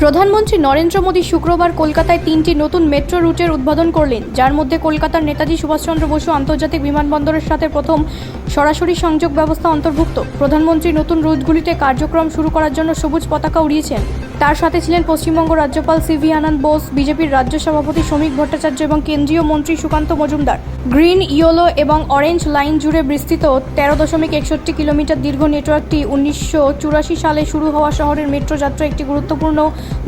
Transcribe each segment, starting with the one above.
প্রধানমন্ত্রী নরেন্দ্র মোদী শুক্রবার কলকাতায় 3টি নতুন মেট্রো রুটের উদ্বোধন করলেন, যার মধ্যে কলকাতার নেতাজি সুভাষচন্দ্র বসু আন্তর্জাতিক বিমানবন্দরের সাথে প্রথম সরাসরি সংযোগ ব্যবস্থা অন্তর্ভুক্ত। প্রধানমন্ত্রী নতুন রুটগুলিতে কার্যক্রম শুরু করার জন্য সবুজ পতাকা উড়িয়েছেন। তার সাথে ছিলেন পশ্চিমবঙ্গ রাজ্যপাল সিভি আনন্দ বোস, বিজেপির রাজ্য সভাপতি শ্রমিক ভট্টাচার্য এবং কেন্দ্রীয় মন্ত্রী সুকান্ত মজুমদার। গ্রিন, ইয়েলো এবং অরেঞ্জ লাইন জুড়ে বিস্তৃত 13.61 কিলোমিটার দীর্ঘ নেটওয়ার্কটি 1984 সালে শুরু হওয়া শহরের মেট্রো যাত্রা একটি গুরুত্বপূর্ণ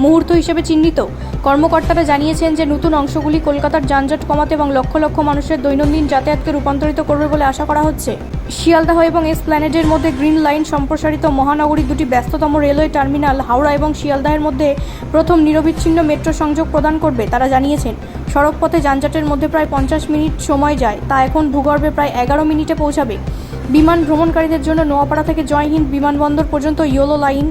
মুহূর্ত হিসেবে চিহ্নিত। কর্মকর্তারা জানিয়েছেন যে নতুন অংশগুলি কলকাতার যানজট কমাতে এবং লক্ষ লক্ষ মানুষের দৈনন্দিন যাতায়াতকে রূপান্তরিত করবে বলে আশা করা হচ্ছে। শিয়ালদাহ এবং এসপ্ল্যানেডের মধ্যে গ্রিন লাইন সম্প্রসারিত মহানগরীর দুটি ব্যস্ততম রেলওয়ে টার্মিনাল হাওড়া এবং শিয়ালদাহের মধ্যে প্রথম নিরবিচ্ছিন্ন মেট্রো সংযোগ প্রদান করবে। তারা জানিয়েছেন, সড়কপথে যানজটের মধ্যে প্রায় 50 মিনিট সময় যায়, তা এখন ভূগর্ভে প্রায় 11 মিনিটে পৌঁছাবে। বিমান ভ্রমণকারীদের জন্য নোয়াপাড়া থেকে জয় হিন্দ বিমানবন্দর পর্যন্ত ইয়েলো লাইন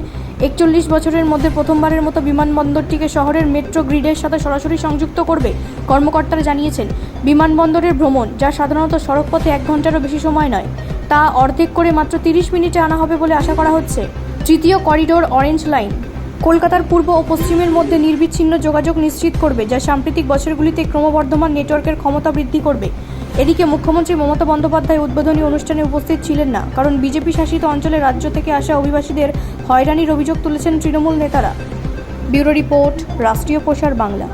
41 বছরের মধ্যে প্রথমবারের মতো বিমানবন্দরটিকে শহরের মেট্রো গ্রিডের সাথে সরাসরি সংযুক্ত করবে। কর্মকর্তারা জানিয়েছেন, বিমানবন্দরের ভ্রমণ, যা সাধারণত সড়কপথে 1 ঘন্টারও বেশি সময় নয়, তা অর্ধেক করে মাত্র 30 মিনিটে আনা হবে বলে আশা করা হচ্ছে। তৃতীয় করিডোর অরেঞ্জ লাইন কলকাতার পূর্ব ও পশ্চিমের মধ্যে নির্বিচ্ছিন্ন যোগাযোগ নিশ্চিত করবে, যা সাম্প্রতিক বছরগুলিতে ক্রমবর্ধমান নেটওয়ার্কের ক্ষমতা বৃদ্ধি করবে। এদিকে মুখ্যমন্ত্রী মমতা বন্দ্যোপাধ্যায় উদ্বোধনী অনুষ্ঠানে উপস্থিত ছিলেন না, কারণ বিজেপি শাসিত অঞ্চলে রাজ্য থেকে আসা অভিবাসীদের হয়রানির অভিযোগ তুলেছেন তৃণমূল নেতারা। ব্যুরো রিপোর্ট, রাষ্ট্রীয় প্রসার বাংলা।